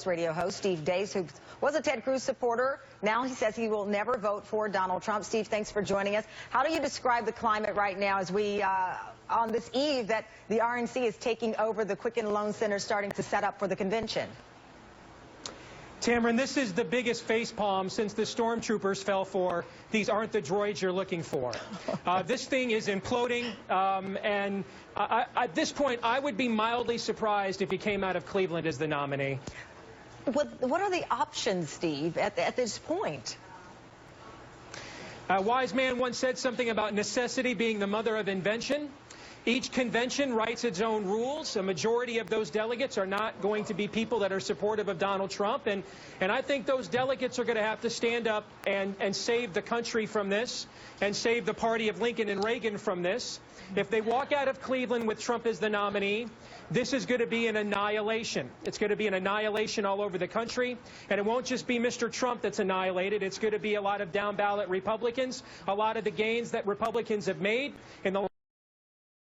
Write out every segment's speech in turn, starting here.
Radio host Steve Days, who was a Ted Cruz supporter. Now he says he will never vote for Donald Trump. Steve, thanks for joining us. How do you describe the climate right now as we, on this eve that the RNC is taking over the Quicken Loan Center, starting to set up for the convention? Tamron, this is the biggest facepalm since the stormtroopers fell for "These aren't the droids you're looking for." This thing is imploding, and at this point, I would be mildly surprised if he came out of Cleveland as the nominee. What are the options, Steve, at this point? A wise man once said something about necessity being the mother of invention. Each convention writes its own rules. A majority of those delegates are not going to be people that are supportive of Donald Trump. And I think those delegates are going to have to stand up and save the country from this and save the party of Lincoln and Reagan from this. If they walk out of Cleveland with Trump as the nominee, this is going to be an annihilation. It's going to be an annihilation all over the country. And it won't just be Mr. Trump that's annihilated. It's going to be a lot of down-ballot Republicans, a lot of the gains that Republicans have made in the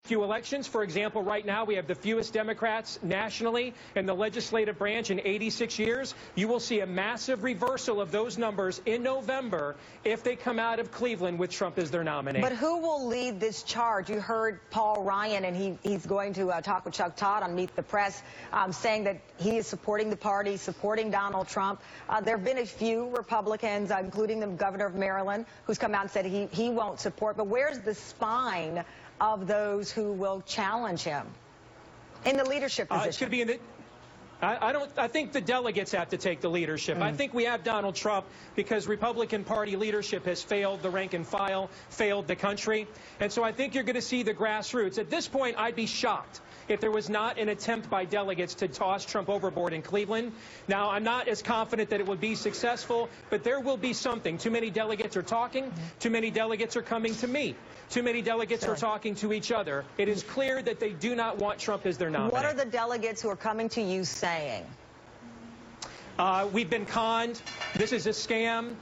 few elections. For example, right now we have the fewest Democrats nationally in the legislative branch in 86 years. You will see a massive reversal of those numbers in November if they come out of Cleveland with Trump as their nominee. But who will lead this charge? You heard Paul Ryan, and he's going to talk with Chuck Todd on Meet the Press, saying that he is supporting the party, supporting Donald Trump. There have been a few Republicans, including the governor of Maryland, who's come out and said he won't support. But where's the spine of those who will challenge him in the leadership position? It's going to be in the, I think the delegates have to take the leadership. I think we have Donald Trump because Republican Party leadership has failed the rank and file, failed the country. And so I think you're going to see the grassroots. At this point, I'd be shocked if there was not an attempt by delegates to toss Trump overboard in Cleveland. Now, I'm not as confident that it would be successful, but there will be something. Too many delegates are talking. Too many delegates are coming to me. Too many delegates are talking to each other. It is clear that they do not want Trump as their nominee. What are the delegates who are coming to you saying? We've been conned. This is a scam.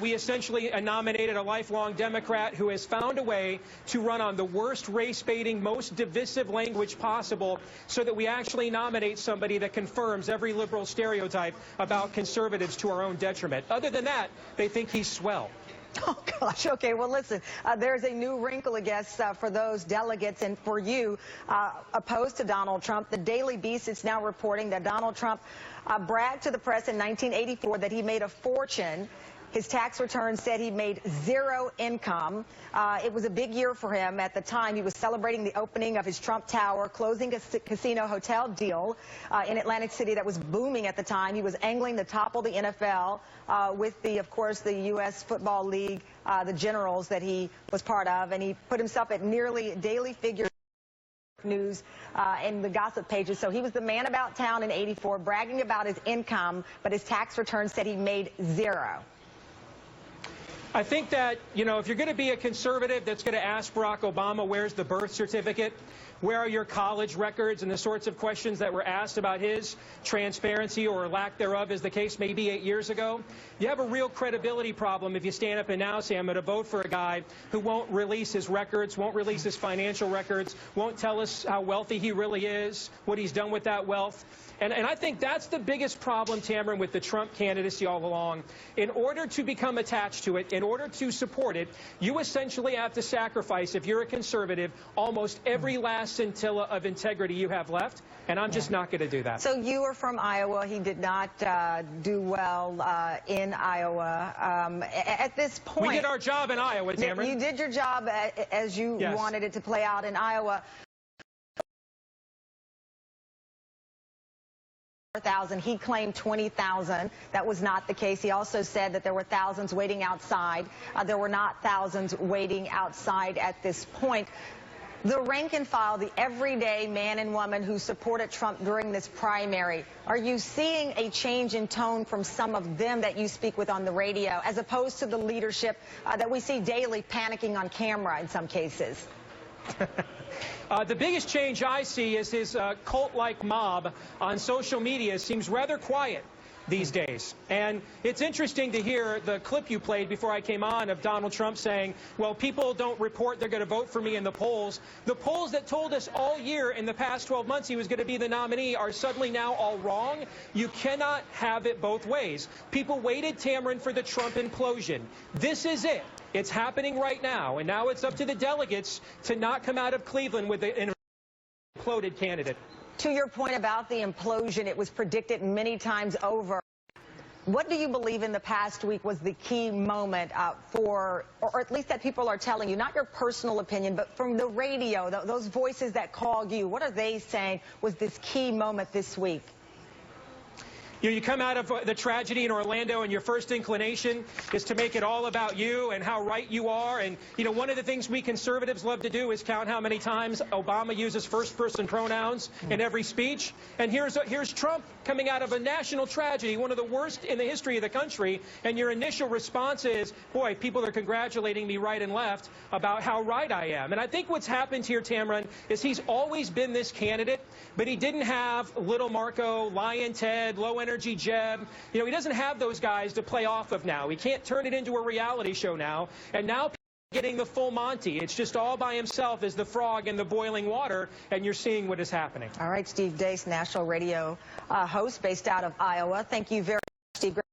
We essentially nominated a lifelong Democrat who has found a way to run on the worst race-baiting, most divisive language possible so that we actually nominate somebody that confirms every liberal stereotype about conservatives to our own detriment. Other than that, they think he's swell. Oh, gosh. Okay, well, listen, there's a new wrinkle, I guess, for those delegates and for you opposed to Donald Trump. The Daily Beast is now reporting that Donald Trump bragged to the press in 1984 that he made a fortune. His tax return said he made zero income. It was a big year for him at the time. He was celebrating the opening of his Trump Tower, closing a casino hotel deal in Atlantic City that was booming at the time. He was angling to topple the NFL with of course, the U.S. Football League, the Generals that he was part of, and he put himself at nearly daily figures news in the gossip pages. So he was the man about town in '84, bragging about his income, but his tax return said he made zero. I think that, you know, if you're going to be a conservative that's going to ask Barack Obama, where's the birth certificate? Where are your college records? And the sorts of questions that were asked about his transparency or lack thereof, as the case may be 8 years ago. You have a real credibility problem if you stand up and now say, I'm going to vote for a guy who won't release his records, won't release his financial records, won't tell us how wealthy he really is, what he's done with that wealth. And I think that's the biggest problem, Tamron, with the Trump candidacy all along. In order to become attached to it, in order to support it, you essentially have to sacrifice, if you're a conservative, almost every last scintilla of integrity you have left. And I'm just not going to do that. So you are from Iowa. He did not do well in Iowa. At this point, we did our job in Iowa, Tamron. You did your job as you wanted it to play out in Iowa. 4,000. He claimed 20,000. That was not the case. He also said that there were thousands waiting outside. There were not thousands waiting outside at this point. The rank and file, the everyday man and woman who supported Trump during this primary, are you seeing a change in tone from some of them that you speak with on the radio, as opposed to the leadership that we see daily panicking on camera in some cases? The biggest change I see is his cult-like mob on social media seems rather quiet these days. And it's interesting to hear the clip you played before I came on of Donald Trump saying, well, people don't report they're going to vote for me in the polls. The polls that told us all year in the past 12 months he was going to be the nominee are suddenly now all wrong. You cannot have it both ways. People waited, Tamron, for the Trump implosion. This is it. It's happening right now. And now it's up to the delegates to not come out of Cleveland with an imploded candidate. To your point about the implosion, it was predicted many times over. What do you believe in the past week was the key moment or at least that people are telling you, not your personal opinion, but from the radio, those voices that call you, what are they saying was this key moment this week? You come out of the tragedy in Orlando and your first inclination is to make it all about you and how right you are. And, one of the things we conservatives love to do is count how many times Obama uses first-person pronouns in every speech. And here's Trump coming out of a national tragedy, one of the worst in the history of the country. And your initial response is, boy, people are congratulating me right and left about how right I am. And I think what's happened here, Tamron, is he's always been this candidate, but he didn't have Little Marco, Lion Ted, Low Energy Jeb. He doesn't have those guys to play off of now. He can't turn it into a reality show now. And now people are getting the full Monty. It's just all by himself as the frog in the boiling water, and you're seeing what is happening. All right, Steve Deace, national radio host based out of Iowa. Thank you very much, Steve.